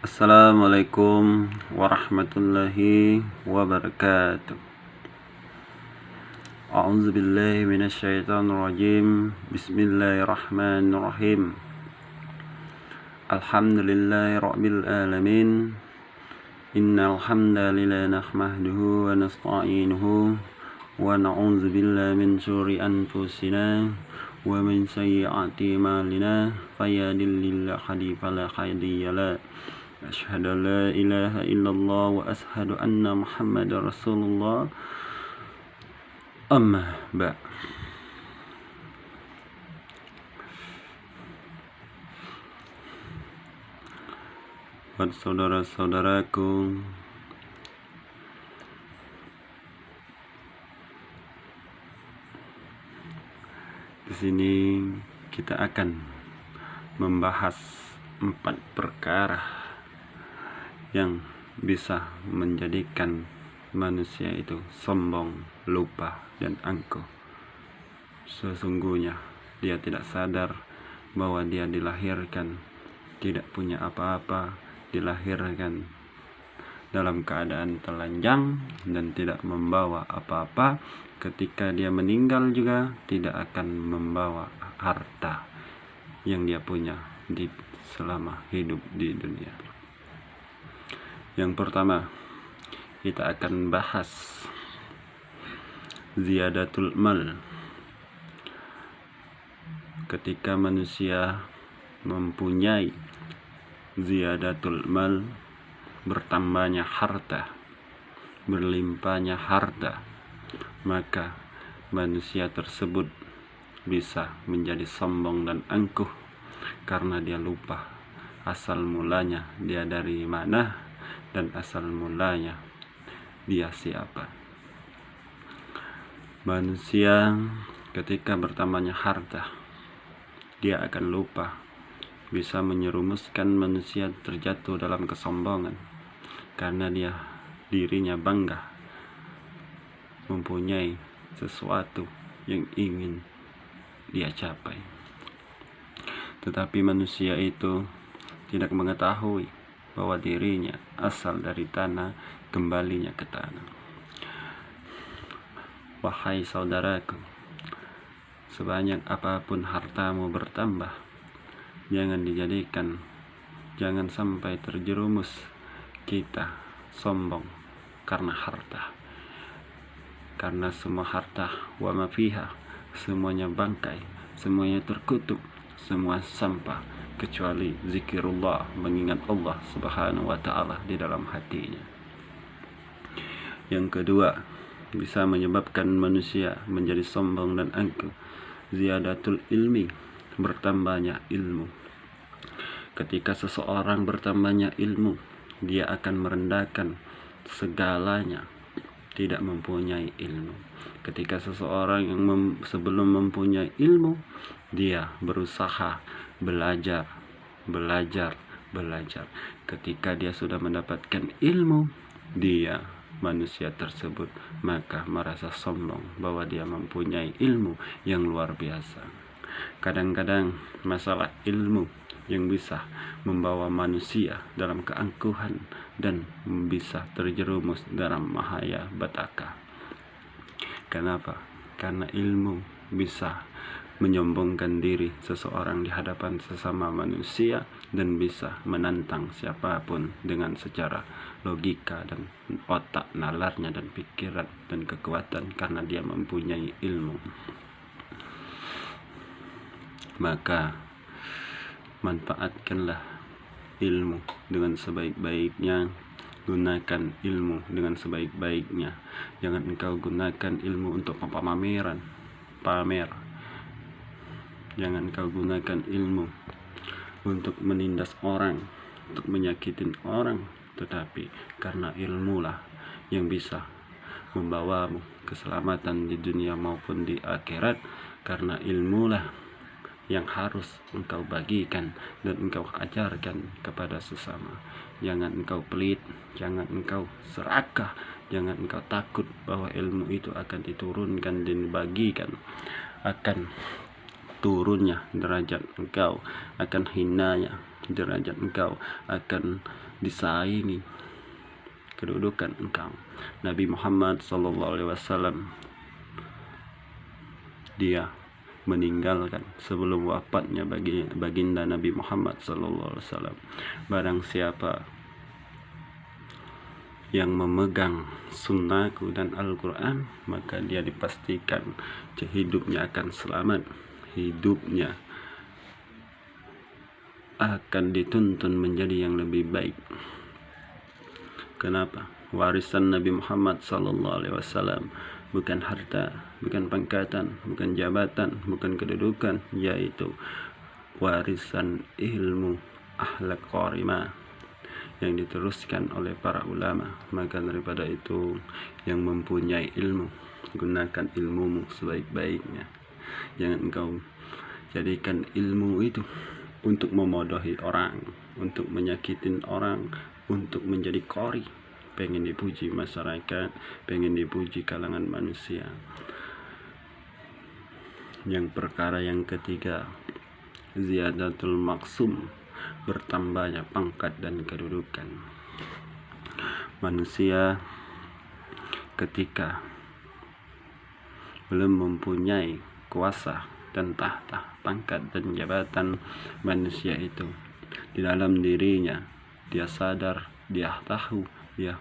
Assalamualaikum warahmatullahi wabarakatuh. A'udzu billahi minasyaitonir rajim. Bismillahirrahmanirrahim. Alhamdulillahi rabbil alamin. Innal hamdalillah nahmaduhu wa nasta'inuhu wa na'udzu billahi min syururi anfusina wa min sayyiati a'malina. Fayahdihillahu fala hadiyalah. Asyhadu an la ilaha illallah wa asyhadu anna Muhammadar Rasulullah. Amma ba'. Buat saudara-saudaraku, di sini kita akan membahas 4 perkara yang bisa menjadikan manusia itu sombong, lupa, dan angkuh. Sesungguhnya dia tidak sadar bahwa dia dilahirkan tidak punya apa-apa, dilahirkan dalam keadaan telanjang dan tidak membawa apa-apa. Ketika dia meninggal juga tidak akan membawa harta yang dia punya selama hidup di dunia. Yang pertama, kita akan bahas ziyadatul mal. Ketika manusia mempunyai ziyadatul mal, bertambahnya harta, berlimpahnya harta, maka manusia tersebut bisa menjadi sombong dan angkuh karena dia lupa asal mulanya dia dari mana dan asal mulanya dia siapa. Manusia ketika bertambahnya harta, dia akan lupa, bisa menyerumuskan manusia terjatuh dalam kesombongan karena dirinya bangga mempunyai sesuatu yang ingin dia capai. Tetapi manusia itu tidak mengetahui bahwa dirinya asal dari tanah, kembalinya ke tanah. Wahai saudaraku, sebanyak apapun hartamu bertambah, jangan sampai terjerumus kita sombong karena harta. Karena semua harta wa ma fiha, semuanya bangkai, semuanya terkutuk, semua sampah, kecuali zikirullah, mengingat Allah subhanahu wa ta'ala di dalam hatinya. Yang kedua, bisa menyebabkan manusia menjadi sombong dan angkuh, ziyadatul ilmi, bertambahnya ilmu. Ketika seseorang bertambahnya ilmu, dia akan merendahkan segalanya, tidak mempunyai ilmu. Ketika seseorang yang sebelum mempunyai ilmu, dia berusaha belajar. Ketika dia sudah mendapatkan ilmu, manusia tersebut maka merasa sombong bahwa dia mempunyai ilmu yang luar biasa. Kadang-kadang masalah ilmu yang bisa membawa manusia dalam keangkuhan dan bisa terjerumus dalam bahaya petaka. Kenapa? Karena ilmu bisa menyombongkan diri seseorang di hadapan sesama manusia dan bisa menantang siapapun dengan secara logika dan otak nalarnya dan pikiran dan kekuatan karena dia mempunyai ilmu. Maka manfaatkanlah ilmu dengan sebaik-baiknya, gunakan ilmu dengan sebaik-baiknya. Jangan engkau gunakan ilmu untuk pamer. Jangan engkau gunakan ilmu untuk menindas orang, untuk menyakitin orang, tetapi karena ilmulah yang bisa membawamu keselamatan di dunia maupun di akhirat. Karena ilmulah yang harus engkau bagikan dan engkau ajarkan kepada sesama. Jangan engkau pelit, jangan engkau serakah, jangan engkau takut bahwa ilmu itu akan diturunkan dan dibagikan, akan turunnya derajat engkau, akan hinanya derajat engkau, akan disaingi kedudukan engkau. Nabi Muhammad SAW dia meninggalkan sebelum wafatnya baginda Nabi Muhammad SAW, barang siapa yang memegang sunnahku dan Al-Quran, maka dia dipastikan hidupnya akan selamat, hidupnya akan dituntun menjadi yang lebih baik. Kenapa? Warisan Nabi Muhammad SAW bukan harta, bukan pangkatan, bukan jabatan, bukan kedudukan, yaitu warisan ilmu akhlak karimah yang diteruskan oleh para ulama. Maka daripada itu, yang mempunyai ilmu, gunakan ilmumu sebaik-baiknya. Jangan engkau jadikan ilmu itu untuk memodohi orang, untuk menyakitin orang, untuk menjadi qori, pengen dipuji masyarakat, pengen dipuji kalangan manusia. Yang perkara yang ketiga, ziyadatul maksum, bertambahnya pangkat dan kedudukan. Manusia ketika belum mempunyai kuasa dan tahta, pangkat dan jabatan, manusia itu di dalam dirinya dia sadar, dia tahu, dia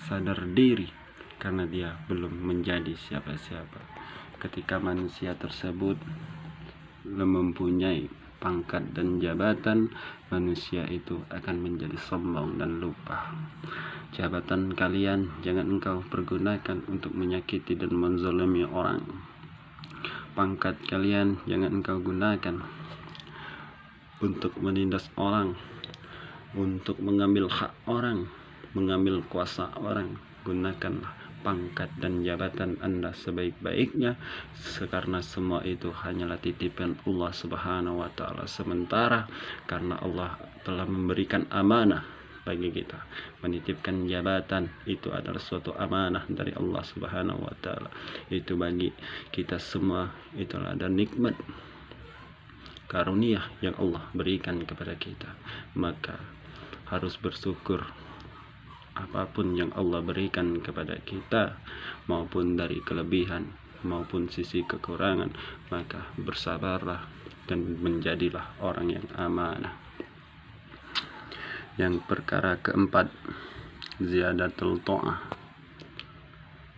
sadar diri karena dia belum menjadi siapa-siapa. Ketika manusia tersebut mempunyai pangkat dan jabatan, manusia itu akan menjadi sombong dan lupa. Jabatan kalian jangan engkau pergunakan untuk menyakiti dan menzalimi orang. Pangkat kalian jangan engkau gunakan untuk menindas orang, untuk mengambil hak orang, mengambil kuasa orang. Gunakanlah pangkat dan jabatan Anda sebaik-baiknya, karena semua itu hanyalah titipan Allah Subhanahu wa Ta'ala sementara, karena Allah telah memberikan amanah bagi kita. Menitipkan jabatan itu adalah suatu amanah dari Allah Subhanahu wa Ta'ala. Itu bagi kita semua, itulah ada nikmat karunia yang Allah berikan kepada kita. Maka harus bersyukur apapun yang Allah berikan kepada kita, maupun dari kelebihan maupun sisi kekurangan, maka bersabarlah dan menjadilah orang yang amanah. Yang perkara keempat, ziyadatul ta'ah,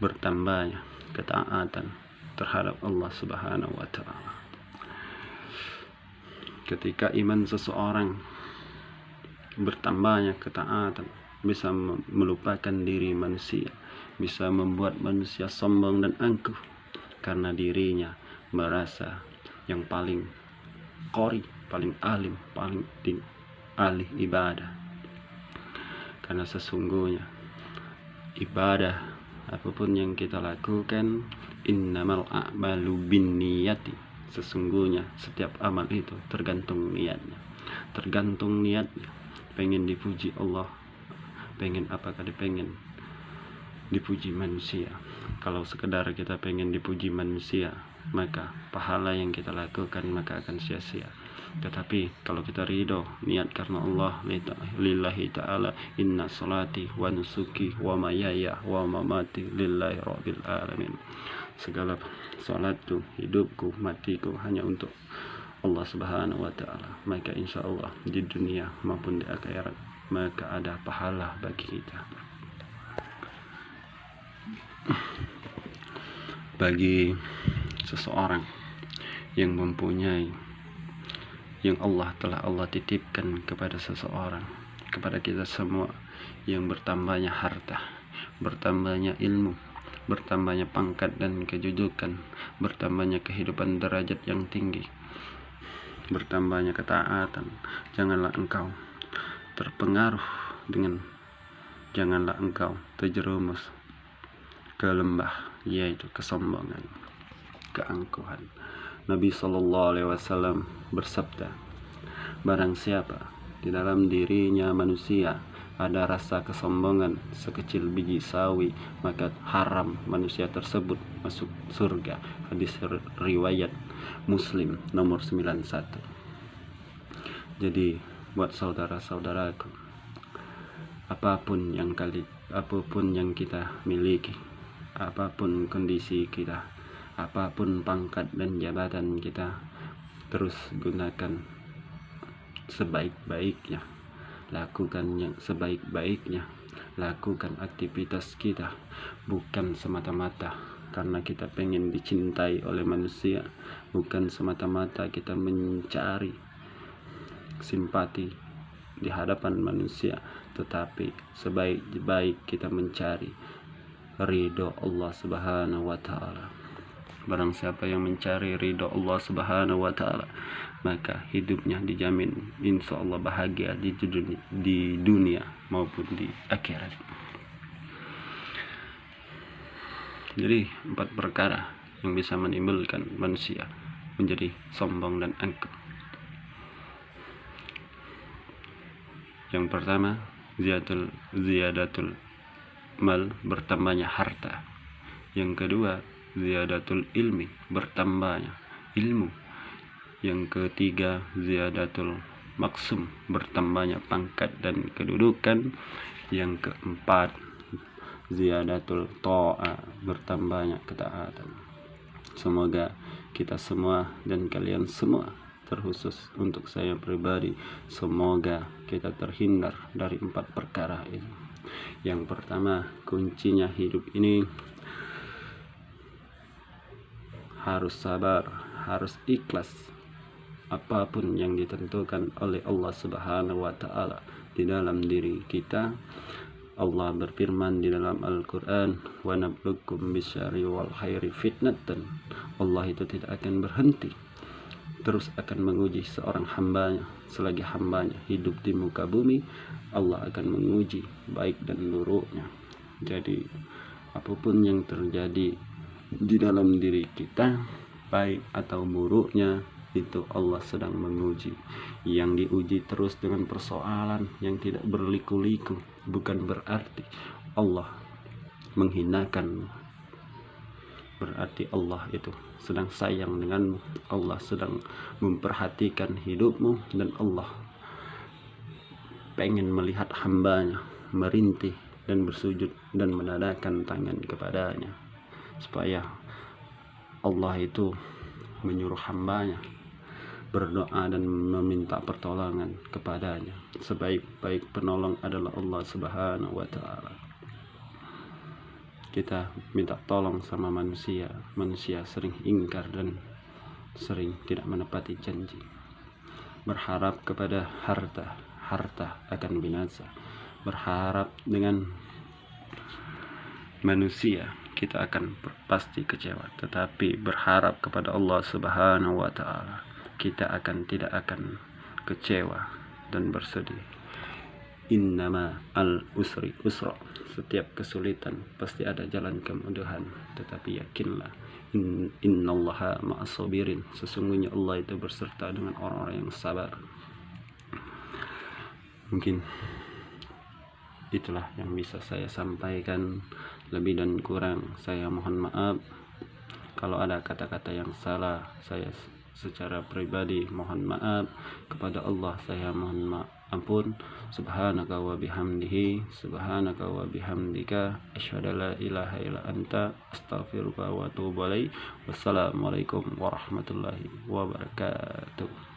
bertambahnya ketaatan terhadap Allah Subhanahu wa Ta'ala. Ketika iman seseorang bertambahnya ketaatan, bisa melupakan diri manusia, bisa membuat manusia sombong dan angkuh karena dirinya merasa yang paling qori, paling alim, paling ahli ibadah. Karena sesungguhnya ibadah apapun yang kita lakukan, innamal a'malu binniyati, sesungguhnya setiap amal itu tergantung niatnya. Tergantung niatnya, pengen dipuji Allah, pengen apakah pengen dipuji manusia. Kalau sekedar kita pengen dipuji manusia, maka pahala yang kita lakukan maka akan sia-sia. Tetapi kalau kita ridho, niat karena Allah, lillahi ta'ala, inna salati wa nusuki wa mayaya wa mamati lillahi rabbil alamin, segala salatku, hidupku, matiku hanya untuk Allah Subhanahu wa Ta'ala, maka insya Allah di dunia maupun di akhirat maka ada pahala bagi kita. Bagi seseorang yang mempunyai, yang telah Allah titipkan kepada seseorang, kepada kita semua, yang bertambahnya harta, bertambahnya ilmu, bertambahnya pangkat dan kedudukan, bertambahnya kehidupan derajat yang tinggi, bertambahnya ketaatan, janganlah engkau terpengaruh janganlah engkau terjerumus ke lembah, yaitu kesombongan, keangkuhan. Nabi SAW bersabda, barang siapa di dalam dirinya manusia ada rasa kesombongan sekecil biji sawi, maka haram manusia tersebut masuk surga. Hadis riwayat Muslim nomor 91. Jadi buat saudara-saudaraku, apapun yang kita miliki, apapun kondisi kita, apapun pangkat dan jabatan kita, terus gunakan sebaik-baiknya, lakukan yang sebaik-baiknya, lakukan aktivitas kita bukan semata-mata karena kita pengen dicintai oleh manusia, bukan semata-mata kita mencari simpati di hadapan manusia, tetapi sebaik-baik kita mencari ridho Allah Subhanahu wa Ta'ala. Barang siapa yang mencari ridho Allah Subhanahu wa Ta'ala, maka hidupnya dijamin insya Allah bahagia di dunia maupun di akhirat. Jadi 4 perkara yang bisa menimbulkan manusia menjadi sombong dan angkuh. Yang pertama, ziyadatul mal, bertambahnya harta. Yang kedua, ziyadatul ilmi, bertambahnya ilmu. Yang ketiga, ziyadatul maksum, bertambahnya pangkat dan kedudukan. Yang keempat, ziyadatul ta'a, bertambahnya ketaatan. Semoga kita semua dan kalian semua, terkhusus untuk saya pribadi, semoga kita terhindar dari 4 perkara ini. Yang pertama, kuncinya hidup ini harus sabar, harus ikhlas apapun yang ditentukan oleh Allah Subhanahu wa Ta'ala di dalam diri kita. Allah berfirman di dalam Al-Quran, wa nabluukum bisyarri wal khairi fitnatan. Allah itu tidak akan berhenti, terus akan menguji seorang hambanya. Selagi hambanya hidup di muka bumi, Allah akan menguji baik dan buruknya. Jadi apapun yang terjadi di dalam diri kita, baik atau buruknya, itu Allah sedang menguji. Yang diuji terus dengan persoalan yang tidak berliku-liku, bukan berarti Allah menghinakan, berarti Allah itu sedang sayang denganmu, Allah sedang memperhatikan hidupmu, dan Allah pengen melihat hambanya merintih dan bersujud dan menadahkan tangan kepadanya, supaya Allah itu menyuruh hambanya berdoa dan meminta pertolongan kepadanya. Sebaik-baik penolong adalah Allah Subhanahu wa Ta'ala. Kita minta tolong sama manusia sering ingkar dan sering tidak menepati janji. Berharap kepada harta akan binasa. Berharap dengan manusia, kita akan pasti kecewa. Tetapi berharap kepada Allah Subhanahu wa Ta'ala, kita tidak akan kecewa dan bersedih. Innama al usri usra, setiap kesulitan pasti ada jalan kemudahan. Tetapi yakinlah, innallaha ma'as sabirin, sesungguhnya Allah itu berserta dengan orang-orang yang sabar. Mungkin itulah yang bisa saya sampaikan. Lebih dan kurang saya mohon maaf. Kalau ada kata-kata yang salah, saya secara pribadi mohon maaf. Kepada Allah saya mohon ampun. Subhanaka wa bihamdihi, subhanaka wa bihamdika, asyhadu an la ilaha illa anta, astaghfiruka wa atubu ilaik. Wassalamualaikum warahmatullahi wabarakatuh.